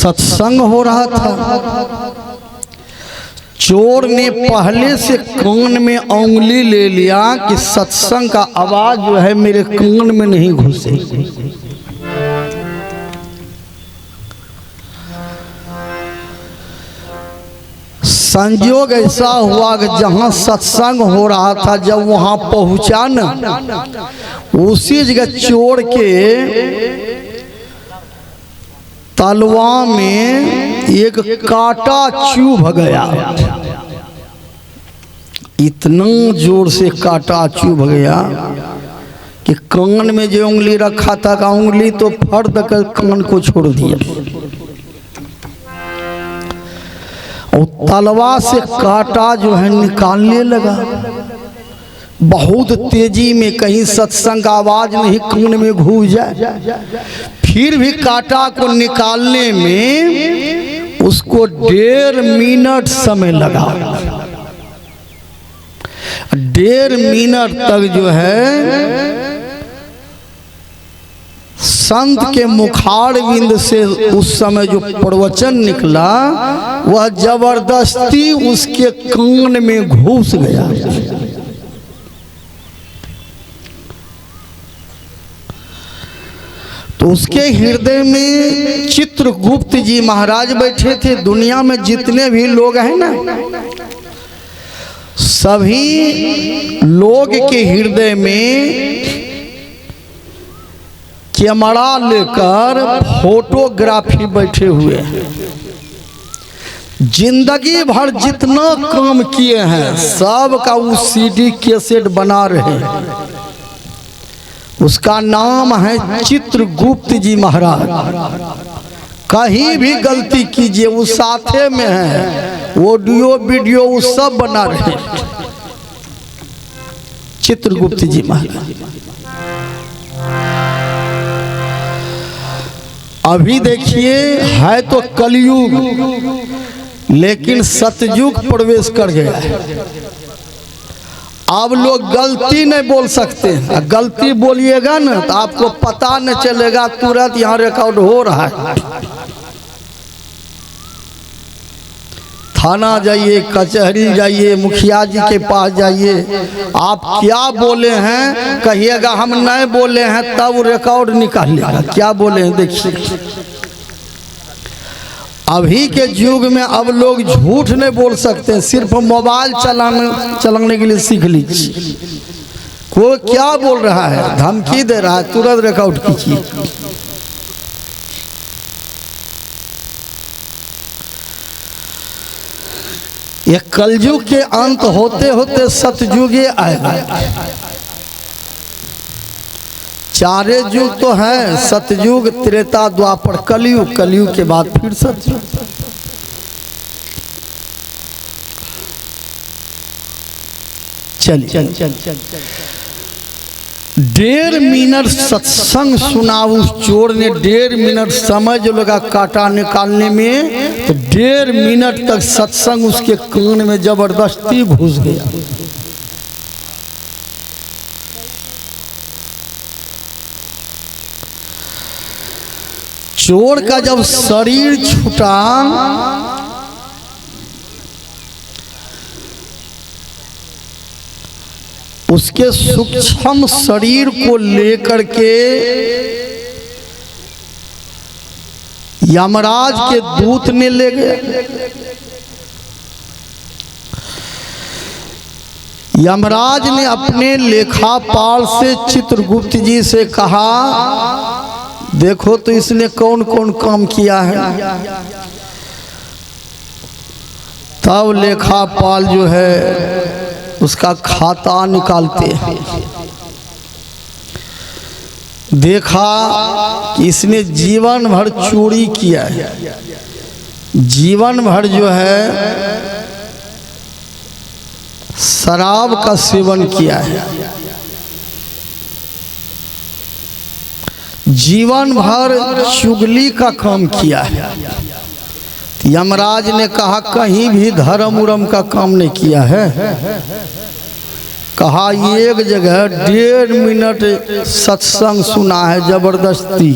सत्संग हो रहा था। चोर ने पहले से कान में उंगली ले लिया कि सत्संग का आवाज जो है मेरे कान में नहीं घुसे। संयोग ऐसा हुआ कि जहां सत्संग हो रहा था जब वहां पहुंचा न, उसी जगह चोर के तलवा में एक कांटा चुभ गया। इतना जोर से कांटा चुभ गया कि कान में जो उंगली रखा था का उंगली तो फर्द कर कान को छोड़ दिया और तलवा से कांटा जो है निकालने लगा बहुत तेजी में, कहीं सत्संग का आवाज नहीं कान में घुस जाए। फिर भी कांटा को निकालने में उसको 1.5 मिनट समय लगा। 1.5 मिनट तक जो है संत के मुखारविंद से उस समय जो प्रवचन निकला वह जबरदस्ती उसके कान में घुस गया। तो उसके हृदय में चित्रगुप्त जी महाराज बैठे थे। दुनिया में जितने भी लोग हैं ना, सभी लोग के हृदय में कैमरा लेकर फोटोग्राफी बैठे हुए हैं। जिंदगी भर जितना काम किए हैं सब का वो सीडी कैसेट बना रहे हैं। उसका नाम है चित्रगुप्त जी महाराज। कहीं भी गलती कीजिए वो साथे में है, ऑडियो वीडियो वो सब बना रहे हैं। चित्रगुप्त जी महाराज अभी देखिए है तो कलयुग, लेकिन सतयुग प्रवेश कर गया है। अब लोग गलती नहीं बोल सकते। गलती बोलिएगा ना तो आपको पता न चलेगा, तुरंत यहाँ रिकॉर्ड हो रहा है। थाना जाइए, कचहरी जाइए, मुखिया जी के पास जाइए, आप क्या बोले हैं कहिएगा हम नहीं बोले हैं, तब रिकॉर्ड निकालिएगा क्या बोले हैं। देखिए अभी के युग में अब लोग झूठ नहीं बोल सकते, सिर्फ मोबाइल चलाने के लिए सीख लीजिए। कोई क्या बोल रहा है, धमकी दे रहा है, तुरंत रिकॉर्ड कीजिए। ये कलयुग के अंत होते होते सतयुग आएगा। चारे युग तो है, सतयुग, त्रेता, द्वापर, कलयुग। कलयुग के बाद फिर सतयुग। चल 1.5 मिनट सत्संग सुना उस चोर ने। 1.5 मिनट समय जो लगा कांटा निकालने में, तो 1.5 मिनट तक सत्संग उसके कान में जबरदस्ती घुस गया। चोर का जब शरीर छूटा उसके सूक्ष्म शरीर को लेकर के यमराज के दूत ने ले गए। यमराज ने अपने लेखापाल से चित्रगुप्त जी से कहा, देखो तो इसने कौन कौन काम किया है। तब लेखापाल जो है उसका खाता निकालते हैं। देखा कि इसने जीवन भर चोरी किया है, जीवन भर जो है शराब का सेवन किया है, जीवन भर चुगली का काम किया है। यमराज ने कहा कहीं भी धर्म उरम का काम नहीं किया है। कहा एक जगह 1.5 मिनट सत्संग सुना है जबरदस्ती।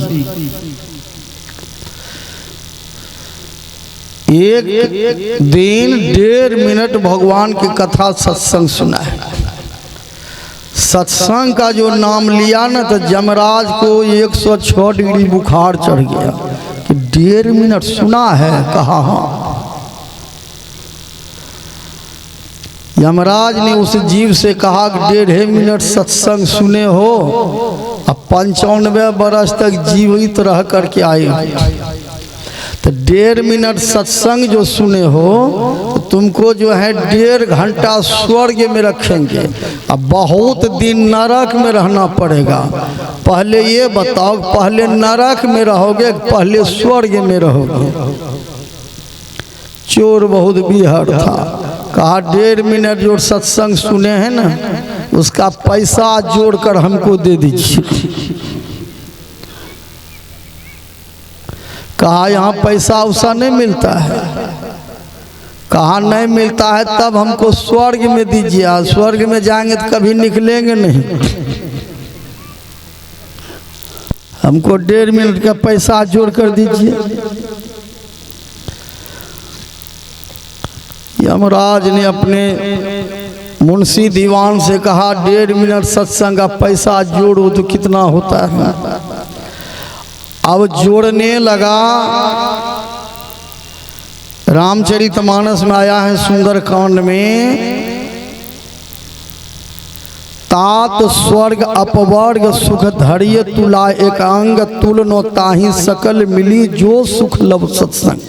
एक दिन 1.5 मिनट भगवान की कथा सत्संग सुना है। सत्संग का जो नाम लिया ना तो यमराज को 106 डिग्री बुखार चढ़ गया कि 1.5 मिनट सुना है, कहा हाँ। यमराज ने उस जीव से कहा कि 1.5 मिनट सत्संग सुने हो, अब 95 बरस तक जीवित रह करके आए हो, तो 1.5 मिनट सत्संग जो सुने हो तो तुमको जो है 1.5 घंटा स्वर्ग में रखेंगे, अब बहुत दिन नरक में रहना पड़ेगा। पहले ये बताओ, पहले नरक में रहोगे पहले स्वर्ग में रहोगे? चोर बहुत बिहड़ था, कहा 1.5 मिनट जो सत्संग सुने हैं ना उसका पैसा जोड़कर हमको दे दीजिए। कहा यहाँ पैसा उसा नहीं मिलता है, कहा नहीं मिलता है, तब हमको स्वर्ग में दीजिए, स्वर्ग में जाएंगे तो कभी निकलेंगे नहीं, हमको 1.5 मिनट का पैसा जोड़ कर दीजिए। यमराज ने अपने मुंशी दीवान से कहा 1.5 मिनट सत्संग का पैसा जोड़ो तो कितना होता है। अब जोड़ने लगा। रामचरितमानस में आया है सुंदरकांड में, तात स्वर्ग अपवर्ग सुख धैर्य तुला एकांग तुल नो ताही सकल मिली जो सुख लव सत्संग।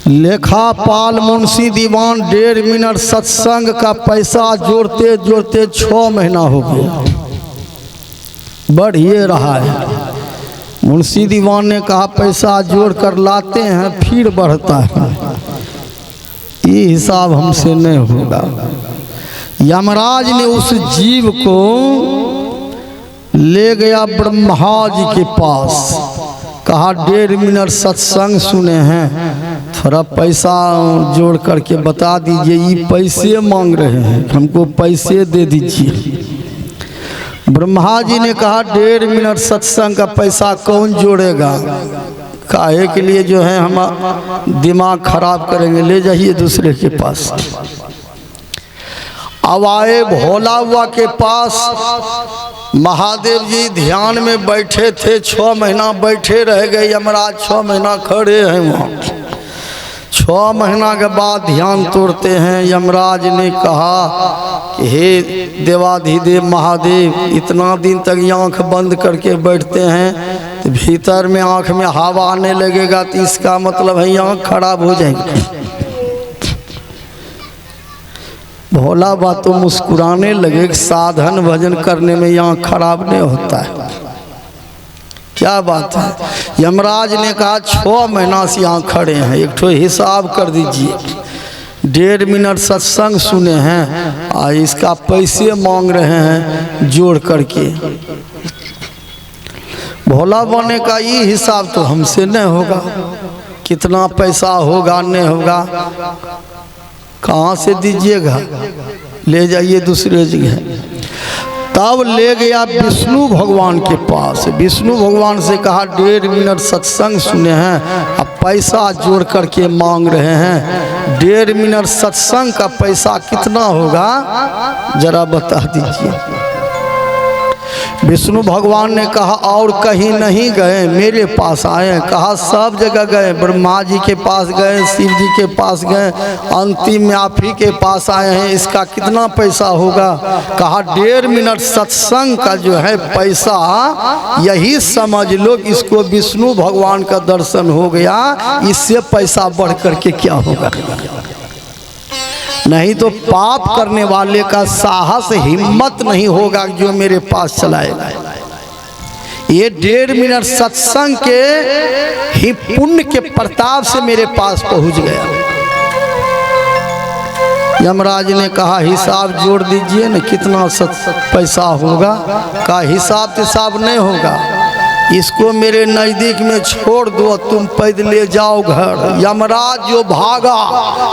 लेखापाल मुंशी दीवान 1.5 मिनट सत्संग का पैसा जोड़ते जोड़ते 6 महीना हो गया, बढ़ ये रहा है। मुंशी दीवान ने कहा पैसा जोड़ कर लाते हैं फिर बढ़ता है, ये हिसाब हमसे नहीं होगा। यमराज ने उस जीव को ले गया ब्रह्मा जी के पास, कहा 1.5 मिनट सत्संग सुने हैं, थोड़ा पैसा जोड़ करके बता दीजिए, ये पैसे मांग रहे हैं, हमको पैसे दे दीजिए। ब्रह्मा जी ने कहा 1.5 मिनट सत्संग का पैसा कौन जोड़ेगा, काहे के लिए जो है हम दिमाग खराब करेंगे, ले जाइए दूसरे के पास। अब आए भोला हुआ के पास, महादेव जी ध्यान में बैठे थे, 6 महीना बैठे रह गए, यमराज 6 महीना खड़े हैं वहाँ। 6 महीना के बाद ध्यान तोड़ते हैं। यमराज ने कहा कि हे देवाधिदेव महादेव, इतना दिन तक आँख बंद करके बैठते हैं तो भीतर में आँख में हवा आने लगेगा तो इसका मतलब है आँख खराब हो जाएगी। भोला बा तो मुस्कुराने लगे, साधन भजन करने में आँख खराब नहीं होता है, क्या बात है। यमराज ने कहा 6 महीना से यहाँ खड़े हैं, एक ठो हिसाब कर दीजिए, 1.5 मिनट सत्संग सुने हैं और इसका पैसे मांग रहे हैं जोड़ करके। भोला बने का ये हिसाब तो हमसे नहीं होगा, कितना पैसा होगा नहीं होगा, कहाँ से दीजिएगा, ले जाइए दूसरे जगह। तब ले गया विष्णु भगवान के पास। विष्णु भगवान से कहा 1.5 मिनट सत्संग सुने हैं, अब पैसा जोड़ करके मांग रहे हैं, 1.5 मिनट सत्संग का पैसा कितना होगा जरा बता दीजिए। विष्णु भगवान ने कहा और कहीं नहीं गए, मेरे पास आए। कहा सब जगह गए, ब्रह्मा जी के पास गए, शिव जी के पास गए, अंतिम में आप ही के पास आए हैं, इसका कितना पैसा होगा। कहा 1.5 मिनट सत्संग का जो है पैसा, यही समझ लो इसको विष्णु भगवान का दर्शन हो गया, इससे पैसा बढ़ करके क्या होगा। नहीं तो पाप करने वाले का साहस हिम्मत नहीं होगा जो मेरे पास चलाएगा। ये 1.5 मिनट सत्संग के ही पुण्य के प्रताप से मेरे पास पहुंच गया। यमराज ने कहा हिसाब जोड़ दीजिए न, कितना पैसा होगा। का हिसाब तिसाब नहीं होगा, इसको मेरे नज़दीक में छोड़ दो, तुम पैदल ले जाओ घर। यमराज जो भागा,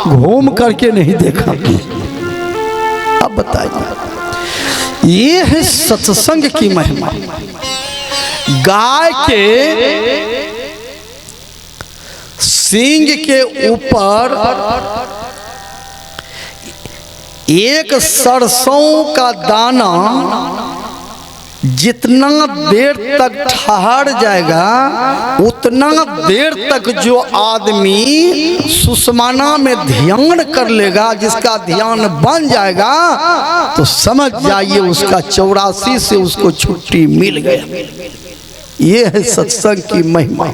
घूम करके नहीं देखा। अब बताइए, ये है सत्संग की महिमा। गाय के सींग के ऊपर एक सरसों का दाना जितना देर तक ठहर जाएगा उतना देर तक जो आदमी सुषमाना में ध्यान कर लेगा, जिसका ध्यान बन जाएगा, तो समझ जाइए उसका 84 से उसको छुट्टी मिल गया। ये है सत्संग की महिमा।